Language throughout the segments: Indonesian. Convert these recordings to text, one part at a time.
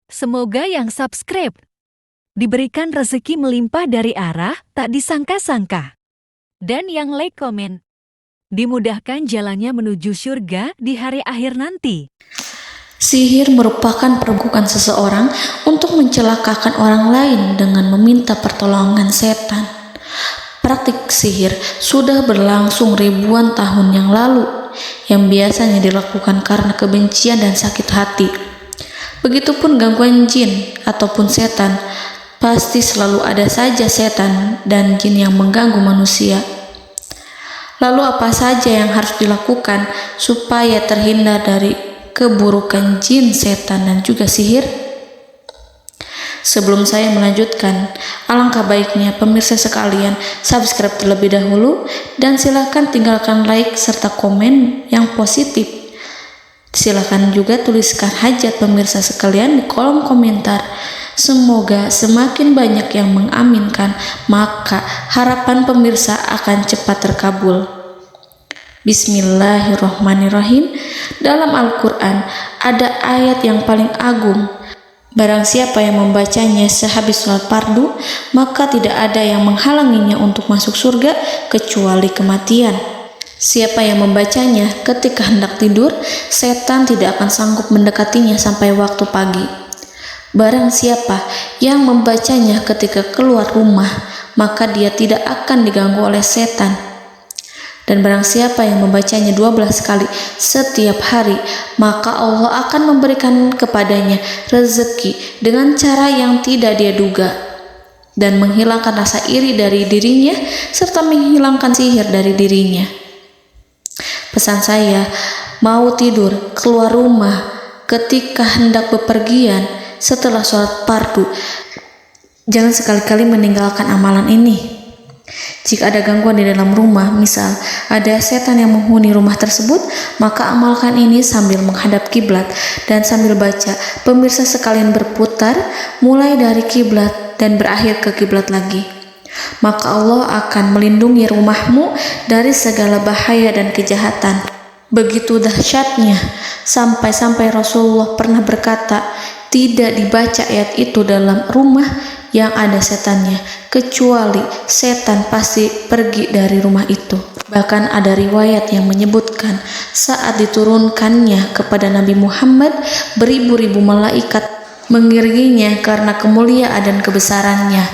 Semoga yang subscribe diberikan rezeki melimpah dari arah tak disangka-sangka. Dan yang like komen, dimudahkan jalannya menuju surga di hari akhir nanti. Sihir merupakan perbuatan seseorang untuk mencelakakan orang lain dengan meminta pertolongan setan. Praktik sihir sudah berlangsung ribuan tahun yang lalu, yang biasanya dilakukan karena kebencian dan sakit hati. Begitupun gangguan jin ataupun setan, pasti selalu ada saja setan dan jin yang mengganggu manusia. Lalu apa saja yang harus dilakukan supaya terhindar dari keburukan jin, setan, dan juga sihir? Sebelum saya melanjutkan, alangkah baiknya pemirsa sekalian subscribe terlebih dahulu dan silakan tinggalkan like serta komen yang positif. Silakan juga tuliskan hajat pemirsa sekalian di kolom komentar. Semoga semakin banyak yang mengaminkan, maka harapan pemirsa akan cepat terkabul. Bismillahirrahmanirrahim. Dalam Al-Quran ada ayat yang paling agung. Barang siapa yang membacanya sehabis sholat fardu, maka tidak ada yang menghalanginya untuk masuk surga kecuali kematian. Siapa yang membacanya ketika hendak tidur, setan tidak akan sanggup mendekatinya sampai waktu pagi. Barang siapa yang membacanya ketika keluar rumah, maka dia tidak akan diganggu oleh setan. Dan barang siapa yang membacanya 12 kali setiap hari, maka Allah akan memberikan kepadanya rezeki dengan cara yang tidak dia duga, dan menghilangkan rasa iri dari dirinya, serta menghilangkan sihir dari dirinya. Pesan saya, mau tidur, keluar rumah, ketika hendak bepergian, setelah sholat fardu, jangan sekali-kali meninggalkan amalan ini. Jika ada gangguan di dalam rumah, misal ada setan yang menghuni rumah tersebut, maka amalkan ini sambil menghadap kiblat dan sambil baca. Pemirsa sekalian berputar mulai dari kiblat dan berakhir ke kiblat lagi. Maka Allah akan melindungi rumahmu dari segala bahaya dan kejahatan. Begitu dahsyatnya, sampai-sampai Rasulullah pernah berkata, tidak dibaca ayat itu dalam rumah yang ada setannya, kecuali setan pasti pergi dari rumah itu. Bahkan ada riwayat yang menyebutkan saat diturunkannya kepada Nabi Muhammad, beribu-ribu malaikat mengiringinya karena kemuliaan dan kebesarannya.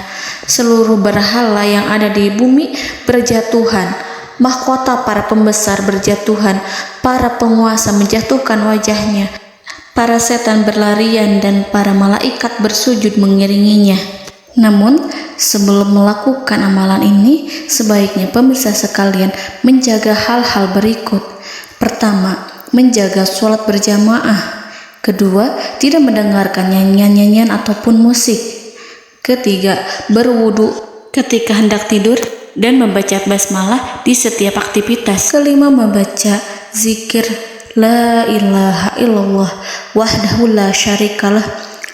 Seluruh berhala yang ada di bumi berjatuhan, mahkota para pembesar berjatuhan, para penguasa menjatuhkan wajahnya, para setan berlarian, dan para malaikat bersujud mengiringinya. Namun, sebelum melakukan amalan ini, sebaiknya pemirsa sekalian menjaga hal-hal berikut. Pertama, menjaga sholat berjamaah. Kedua, tidak mendengarkan nyanyian-nyanyian ataupun musik. Ketiga, berwudu ketika hendak tidur dan membaca basmalah di setiap aktivitas. Kelima, membaca zikir La ilaha illallah wahdahu la syarikalah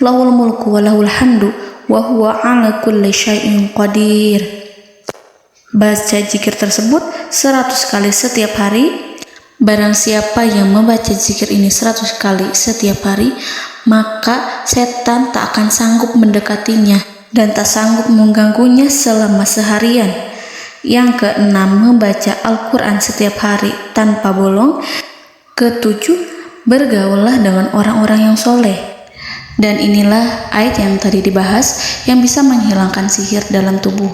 lahul mulku wa lahul hamdu wa huwa ala kulli syai'in qadir. Baca zikir tersebut 100 kali setiap hari. Barang siapa yang membaca zikir ini 100 kali setiap hari, maka setan tak akan sanggup mendekatinya dan tak sanggup mengganggunya selama seharian. Yang keenam, membaca Al-Quran setiap hari tanpa bolong. Ketujuh, bergaullah dengan orang-orang yang soleh. Dan inilah ayat yang tadi dibahas yang bisa menghilangkan sihir dalam tubuh,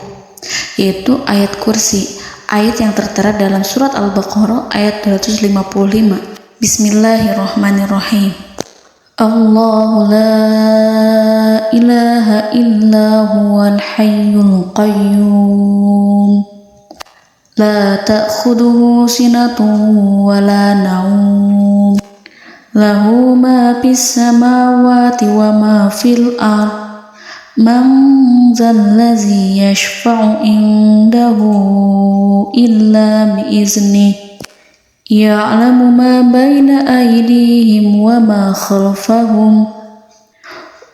yaitu ayat kursi, ayat yang tertera dalam surat Al-Baqarah ayat 255. Bismillahirrahmanirrahim. Allahu la ilaha illa huwal hayyul qayyum la ta'khuduhu sinatun wa la naum lahu ma fis samawati wa ma fil ard man zallazi yashfa'u indahu illa biiznih ya'lamu ma baina aydihim wa ma khalfahum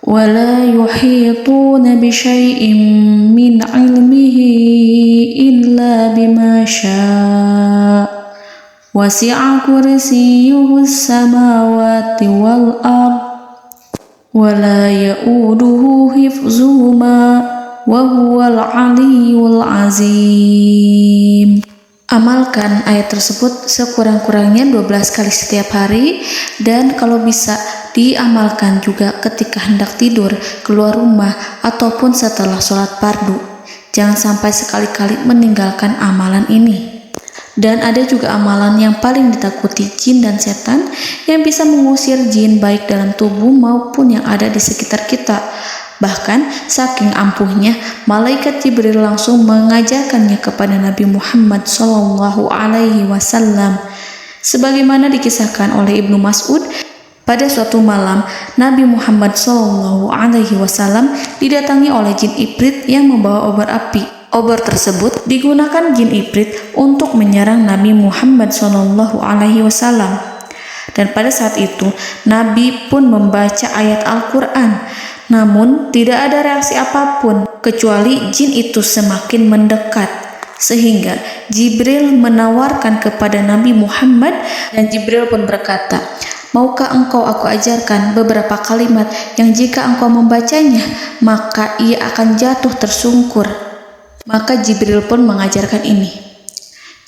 wa la yuhituna bi syai'in min 'ilmihi illa bima syaa' wasi'a kursiyyuhu as-samawati wal ard ولا يؤوده حفظهما وهو العلي العظيم. Amalkan ayat tersebut sekurang-kurangnya 12 kali setiap hari, dan kalau bisa diamalkan juga ketika hendak tidur, keluar rumah, ataupun setelah sholat fardu. Jangan sampai sekali-kali meninggalkan amalan ini. Dan ada juga amalan yang paling ditakuti jin dan setan yang bisa mengusir jin baik dalam tubuh maupun yang ada di sekitar kita. Bahkan saking ampuhnya, malaikat Jibril langsung mengajarkannya kepada Nabi Muhammad SAW. Sebagaimana dikisahkan oleh Ibnu Mas'ud, pada suatu malam Nabi Muhammad SAW didatangi oleh jin Ifrit yang membawa obor api. Obor tersebut digunakan jin Ifrit untuk menyerang Nabi Muhammad SAW. Dan pada saat itu Nabi pun membaca ayat Al-Quran. Namun tidak ada reaksi apapun kecuali jin itu semakin mendekat, sehingga Jibril menawarkan kepada Nabi Muhammad, dan Jibril pun berkata, "Maukah engkau aku ajarkan beberapa kalimat yang jika engkau membacanya maka ia akan jatuh tersungkur?" Maka Jibril pun mengajarkan ini.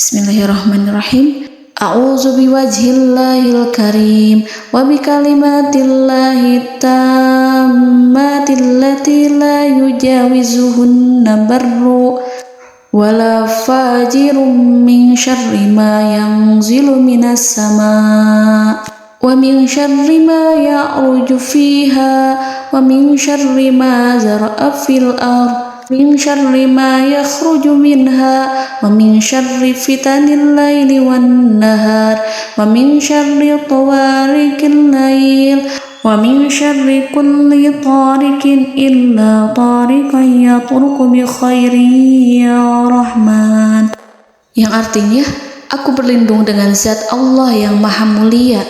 Bismillahirrahmanirrahim. A'udzu biwajhillahil karim wa bikalimatillahi tammati allati la yujawizuhunna barru wala fajirun min syarri ma yanzilu minas sama' wa min syarri ma ya'ruju fiha wa min syarri ma zara'a fil ardh min syarri ma yakhruju minha wa min syarri fitanil laili wan nahar wa min syarri tawarikil lail wa min syarri kulli tarikin illa tarikan yatruku bi khairin ya Rahman. Yang artinya, aku berlindung dengan zat Allah yang maha mulia,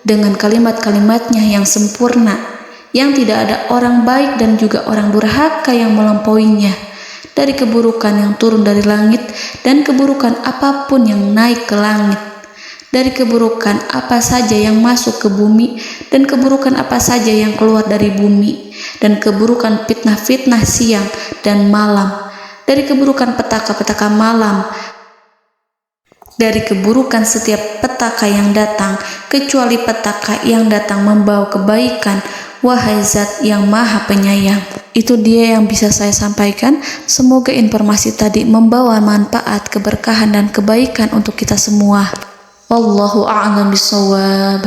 dengan kalimat-kalimatnya yang sempurna, yang tidak ada orang baik dan juga orang durhaka yang melampauinya, dari keburukan yang turun dari langit dan keburukan apapun yang naik ke langit, dari keburukan apa saja yang masuk ke bumi dan keburukan apa saja yang keluar dari bumi, dan keburukan fitnah-fitnah siang dan malam, dari keburukan petaka-petaka malam, dari keburukan setiap petaka yang datang, kecuali petaka yang datang membawa kebaikan. Wahai Zat yang Maha Penyayang. Itu dia yang bisa saya sampaikan. Semoga informasi tadi membawa manfaat, keberkahan dan kebaikan untuk kita semua. Wallahu a'lam bishawab.